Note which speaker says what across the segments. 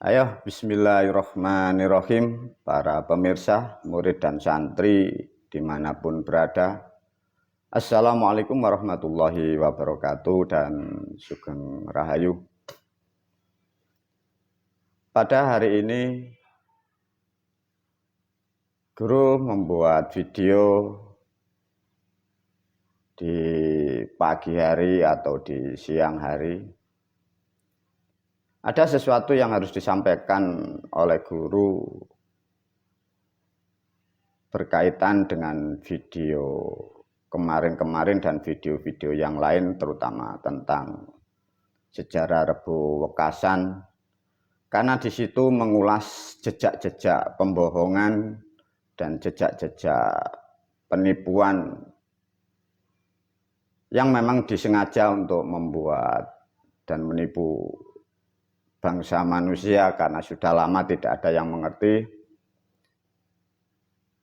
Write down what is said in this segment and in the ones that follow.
Speaker 1: Ayo, bismillahirrahmanirrahim, para pemirsa, murid dan santri dimanapun berada. Assalamualaikum warahmatullahi wabarakatuh dan sugeng rahayu. Pada hari ini, guru membuat video di pagi hari atau di siang hari. Ada sesuatu yang harus disampaikan oleh guru berkaitan dengan video kemarin-kemarin dan video-video yang lain, terutama tentang sejarah Rebo Wekasan, karena di situ mengulas jejak-jejak pembohongan dan jejak-jejak penipuan yang memang disengaja untuk membuat dan menipu bangsa manusia karena sudah lama tidak ada yang mengerti.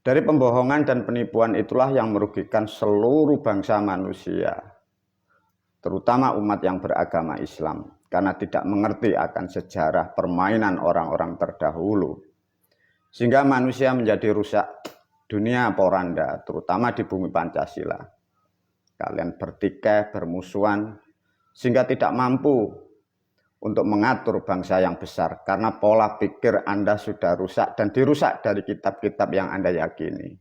Speaker 1: Dari pembohongan dan penipuan itulah yang merugikan seluruh bangsa manusia, terutama umat yang beragama Islam, karena tidak mengerti akan sejarah permainan orang-orang terdahulu, sehingga manusia menjadi rusak dunia poranda, terutama di bumi Pancasila. Kalian bertikai, bermusuhan, sehingga tidak mampu untuk mengatur bangsa yang besar, karena pola pikir Anda sudah rusak dan dirusak dari kitab-kitab yang Anda yakini.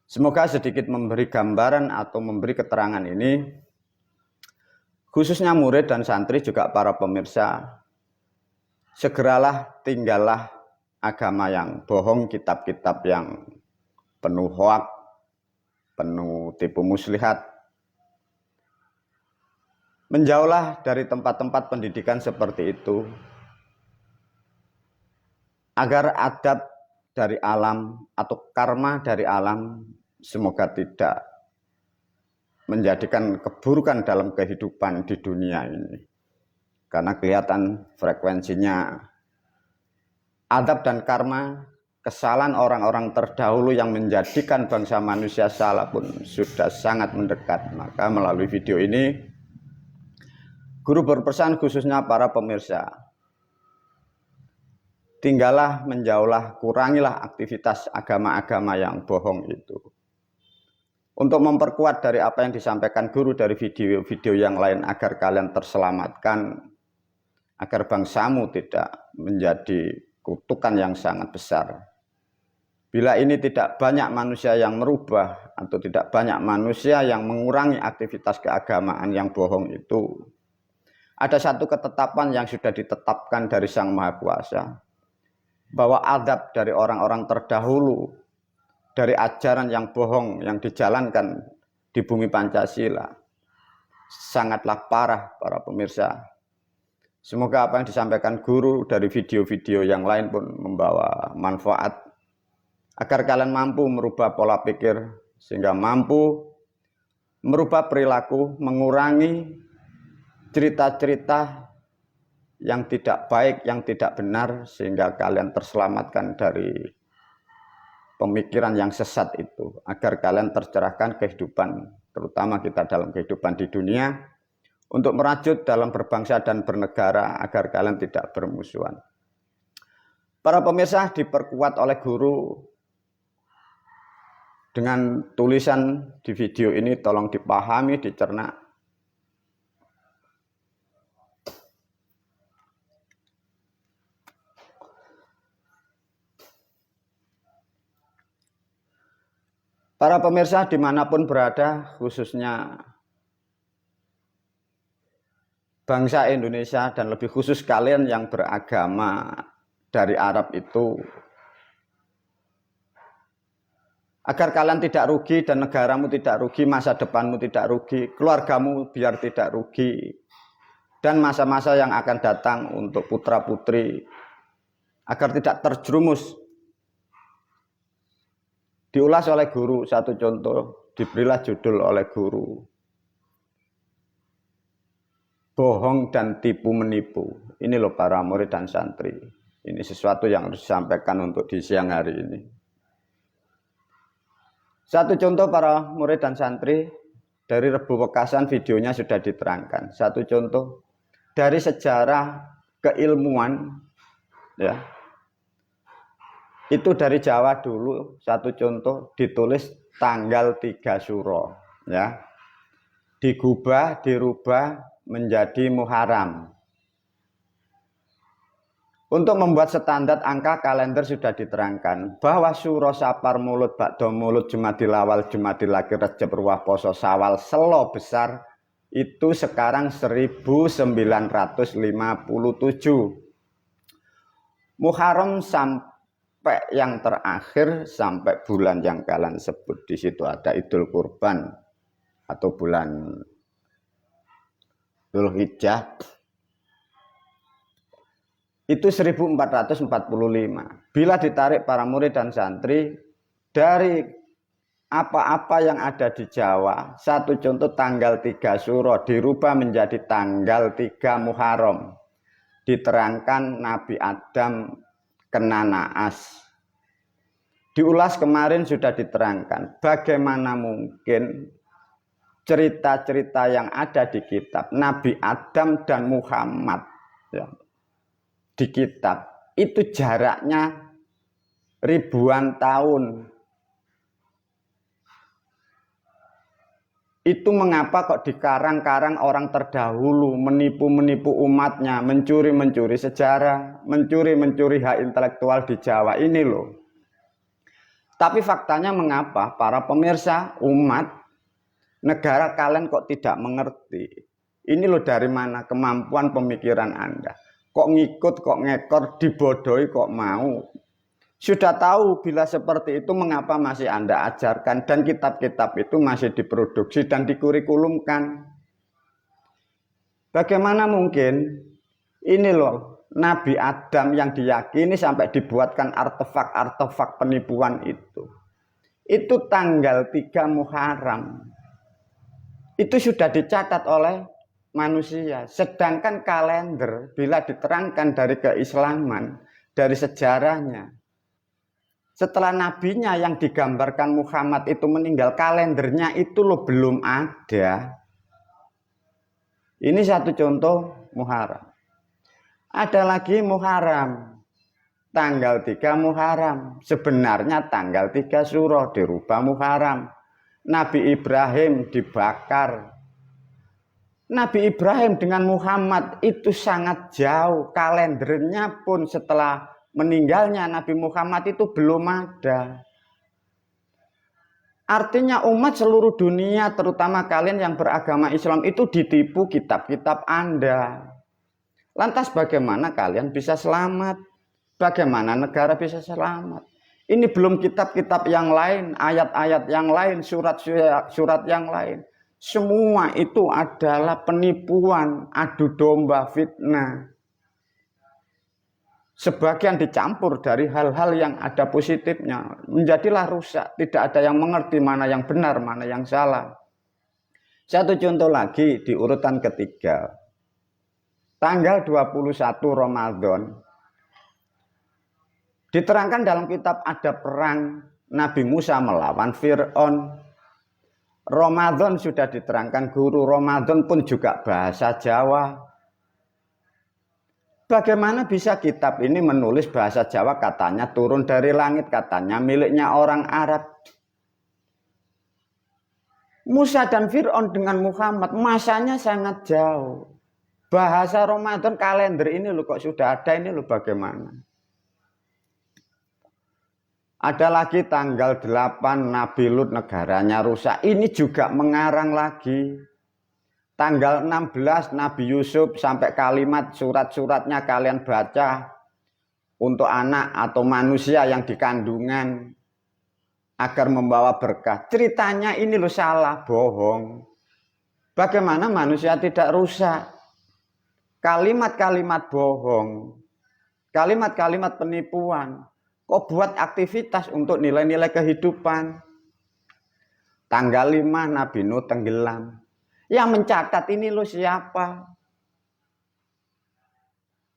Speaker 1: Semoga sedikit memberi gambaran atau memberi keterangan ini, khususnya murid dan santri juga para pemirsa, segeralah tinggallah agama yang bohong, kitab-kitab yang penuh hoak, penuh tipu muslihat. Menjauhlah dari tempat-tempat pendidikan seperti itu, agar adab dari alam atau karma dari alam semoga tidak menjadikan keburukan dalam kehidupan di dunia ini. Karena kelihatan frekuensinya adab dan karma, kesalahan orang-orang terdahulu yang menjadikan bangsa manusia salah pun sudah sangat mendekat. Maka melalui video ini, guru berpesan khususnya para pemirsa, tinggallah, menjauhlah, kurangilah aktivitas agama-agama yang bohong itu. Untuk memperkuat dari apa yang disampaikan guru dari video-video yang lain agar kalian terselamatkan, agar bangsamu tidak menjadi kutukan yang sangat besar. Bila ini tidak banyak manusia yang merubah atau tidak banyak manusia yang mengurangi aktivitas keagamaan yang bohong itu, ada satu ketetapan yang sudah ditetapkan dari Sang Maha Kuasa, bahwa adab dari orang-orang terdahulu, dari ajaran yang bohong yang dijalankan di bumi Pancasila, sangatlah parah para pemirsa. Semoga apa yang disampaikan guru dari video-video yang lain pun membawa manfaat, agar kalian mampu merubah pola pikir, sehingga mampu merubah perilaku, mengurangi cerita-cerita yang tidak baik, yang tidak benar, sehingga kalian terselamatkan dari pemikiran yang sesat itu, agar kalian tercerahkan kehidupan, terutama kita dalam kehidupan di dunia, untuk merajut dalam berbangsa dan bernegara, agar kalian tidak bermusuhan. Para pemirsa, diperkuat oleh guru dengan tulisan di video ini, tolong dipahami, dicerna. Para pemirsa dimanapun berada, khususnya bangsa Indonesia dan lebih khusus kalian yang beragama dari Arab itu, agar kalian tidak rugi dan negaramu tidak rugi, masa depanmu tidak rugi, keluargamu biar tidak rugi, dan masa-masa yang akan datang untuk putra-putri agar tidak terjerumus. Diulas oleh guru satu contoh, diberilah judul oleh guru, bohong dan tipu menipu. Ini loh para murid dan santri, ini sesuatu yang harus disampaikan untuk di siang hari ini. Satu contoh para murid dan santri, dari Rebo Wekasan videonya sudah diterangkan. Satu contoh dari sejarah keilmuan ya. Itu dari Jawa dulu, satu contoh ditulis tanggal 3 Suro, ya. Digubah, dirubah menjadi Muharram. Untuk membuat standar angka kalender sudah diterangkan bahwa Suro, Sapar, Mulud, Ba'do, Mulud, Jumadil Awal, Jumadil Akhir, Rajab, Ruwah, Poso, Sawal, Selo besar itu sekarang 1957. Muharram sampai yang terakhir sampai bulan yang kalian sebut, di situ ada Idul Kurban atau bulan Dzulhijjah. Itu 1445. Bila ditarik para murid dan santri dari apa-apa yang ada di Jawa, satu contoh tanggal 3 Suro dirubah menjadi tanggal 3 Muharram. Diterangkan Nabi Adam kena naas. Diulas kemarin sudah diterangkan bagaimana mungkin cerita-cerita yang ada di kitab Nabi Adam dan Muhammad, ya, di kitab itu jaraknya ribuan tahun. Itu mengapa kok dikarang-karang orang terdahulu menipu-menipu umatnya, mencuri-mencuri sejarah, mencuri-mencuri hak intelektual di Jawa ini loh. Tapi faktanya mengapa para pemirsa umat negara kalian kok tidak mengerti? Ini loh dari mana kemampuan pemikiran Anda. Kok ngikut, kok ngekor, dibodohi kok mau. Sudah tahu bila seperti itu mengapa masih Anda ajarkan dan kitab-kitab itu masih diproduksi dan dikurikulumkan. Bagaimana mungkin ini loh Nabi Adam yang diyakini sampai dibuatkan artefak-artefak penipuan itu. Itu tanggal 3 Muharram. Itu sudah dicatat oleh manusia. Sedangkan kalender bila diterangkan dari keislaman, dari sejarahnya, setelah nabinya yang digambarkan Muhammad itu meninggal, kalendernya itu loh belum ada. Ini satu contoh Muharram. Ada lagi Muharram, tanggal 3 Muharram. Sebenarnya tanggal 3 Suro dirubah Muharram. Nabi Ibrahim dibakar. Nabi Ibrahim dengan Muhammad itu sangat jauh. Kalendernya pun setelah meninggalnya Nabi Muhammad itu belum ada. Artinya umat seluruh dunia, terutama kalian yang beragama Islam itu ditipu kitab-kitab Anda. Lantas bagaimana kalian bisa selamat? Bagaimana negara bisa selamat? Ini belum kitab-kitab yang lain, ayat-ayat yang lain, surat-surat yang lain. Semua itu adalah penipuan, adu domba, fitnah. Sebagian dicampur dari hal-hal yang ada positifnya. Menjadilah rusak. Tidak ada yang mengerti mana yang benar, mana yang salah. Satu contoh lagi di urutan ketiga. Tanggal 21 Ramadan. Diterangkan dalam kitab ada perang Nabi Musa melawan Fir'aun. Ramadan sudah diterangkan guru. Ramadan pun juga bahasa Jawa. Bagaimana bisa kitab ini menulis bahasa Jawa, katanya turun dari langit, katanya miliknya orang Arab. Musa dan Fir'aun dengan Muhammad masanya sangat jauh. Bahasa Ramadan kalender ini loh kok sudah ada, ini loh bagaimana. Ada lagi tanggal 8 Nabi Lut negaranya rusak. Ini juga mengarang lagi. Tanggal 16 Nabi Yusuf sampai kalimat surat-suratnya kalian baca. Untuk anak atau manusia yang di kandungan. Agar membawa berkah. Ceritanya ini loh salah, bohong. Bagaimana manusia tidak rusak? Kalimat-kalimat bohong. Kalimat-kalimat penipuan. Kok buat aktivitas untuk nilai-nilai kehidupan. Tanggal 5 Nabi Nuh tenggelam. Yang mencatat ini lo siapa?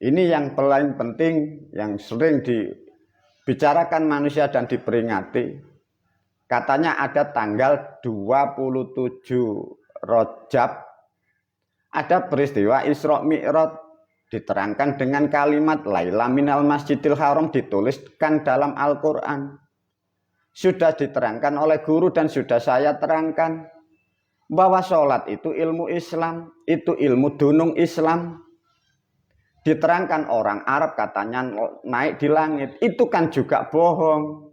Speaker 1: Ini yang paling penting, yang sering dibicarakan manusia dan diperingati. Katanya ada tanggal 27 Rajab. Ada peristiwa Isra Mi'raj. diterangkan dengan kalimat laila minal masjidil haram, dituliskan dalam Al-Quran. Sudah diterangkan oleh guru dan sudah saya terangkan bahwa sholat itu ilmu Islam, itu ilmu dunung Islam. Diterangkan orang Arab katanya naik di langit, itu kan juga bohong.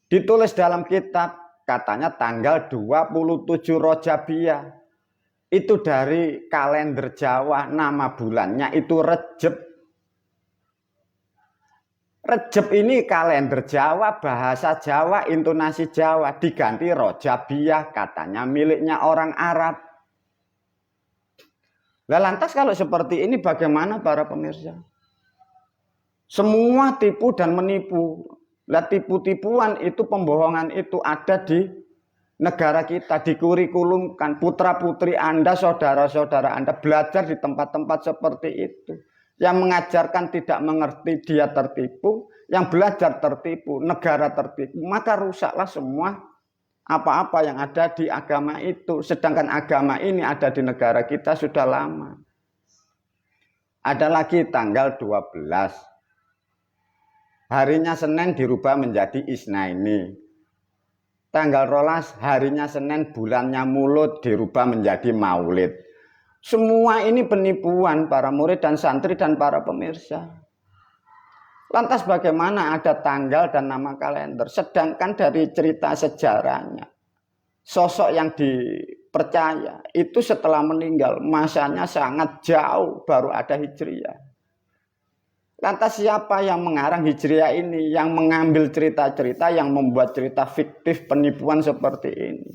Speaker 1: Ditulis dalam kitab katanya tanggal 27 Rojabiyah. Itu dari kalender Jawa, nama bulannya itu Rejeb. Rejeb ini kalender Jawa, bahasa Jawa, intonasi Jawa, diganti Rojabiyah, katanya miliknya orang Arab. Lah lantas kalau seperti ini bagaimana para pemirsa? Semua tipu dan menipu. Lah tipu-tipuan itu, pembohongan itu ada di negara kita, dikurikulumkan. Putra-putri Anda, saudara-saudara Anda belajar di tempat-tempat seperti itu. Yang mengajarkan tidak mengerti, dia tertipu. Yang belajar tertipu, negara tertipu. Maka rusaklah semua apa-apa yang ada di agama itu. Sedangkan agama ini ada di negara kita sudah lama. Ada lagi tanggal 12. Harinya Senin dirubah menjadi Isnaini. Tanggal 12 harinya Senin, bulannya Mulut dirubah menjadi Maulid. Semua ini penipuan para murid dan santri dan para pemirsa. Lantas bagaimana ada tanggal dan nama kalender? Sedangkan dari cerita sejarahnya, sosok yang dipercaya itu setelah meninggal masanya sangat jauh, baru ada Hijriyah. Lantas siapa yang mengarang Hijriyah ini, yang mengambil cerita-cerita, yang membuat cerita fiktif penipuan seperti ini?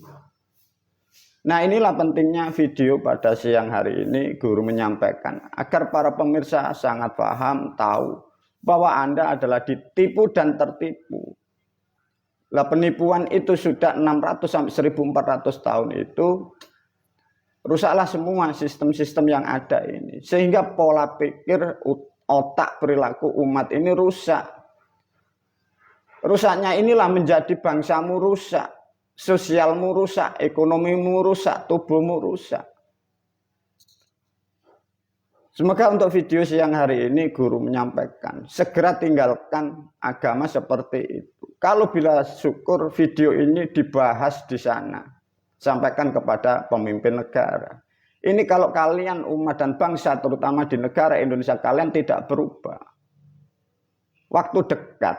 Speaker 1: Nah, inilah pentingnya video pada siang hari ini guru menyampaikan agar para pemirsa sangat paham, tahu bahwa Anda adalah ditipu dan tertipu. Lah penipuan itu sudah 600 sampai 1400 tahun itu rusaklah semua sistem-sistem yang ada ini, sehingga pola pikir, otak, perilaku umat ini rusak. Rusaknya inilah menjadi bangsamu rusak, sosialmu rusak, ekonomimu rusak, tubuhmu rusak. Semoga untuk video siang hari ini guru menyampaikan, segera tinggalkan agama seperti itu. Kalau bila syukur video ini dibahas di sana, sampaikan kepada pemimpin negara. Ini kalau kalian umat dan bangsa, terutama di negara Indonesia, kalian tidak berubah. Waktu dekat,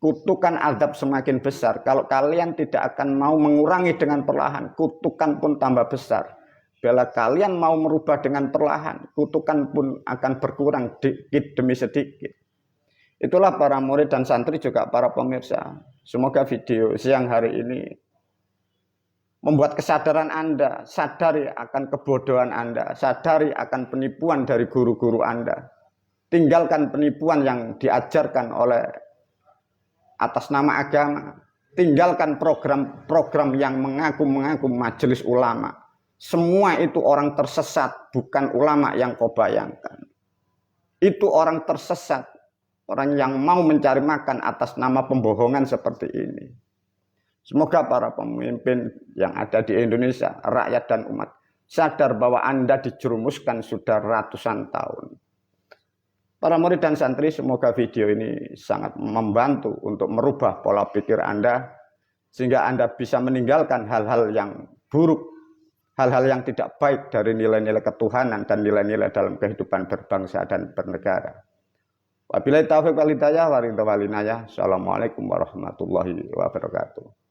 Speaker 1: kutukan azab semakin besar. Kalau kalian tidak akan mau mengurangi dengan perlahan, kutukan pun tambah besar. Bila kalian mau merubah dengan perlahan, kutukan pun akan berkurang sedikit demi sedikit. Itulah para murid dan santri juga para pemirsa. Semoga video siang hari ini membuat kesadaran Anda, sadari akan kebodohan Anda, sadari akan penipuan dari guru-guru Anda. Tinggalkan penipuan yang diajarkan oleh atas nama agama. Tinggalkan program-program yang mengaku-mengaku majelis ulama. Semua itu orang tersesat, bukan ulama yang kau bayangkan. Itu orang tersesat, orang yang mau mencari makan atas nama pembohongan seperti ini. Semoga para pemimpin yang ada di Indonesia, rakyat dan umat, sadar bahwa Anda dijerumuskan sudah ratusan tahun. Para murid dan santri, semoga video ini sangat membantu untuk merubah pola pikir Anda, sehingga Anda bisa meninggalkan hal-hal yang buruk, hal-hal yang tidak baik dari nilai-nilai ketuhanan dan nilai-nilai dalam kehidupan berbangsa dan bernegara. Wabillahi taufiq wal hidayah, wa ridha wal inayah. Assalamualaikum warahmatullahi wabarakatuh.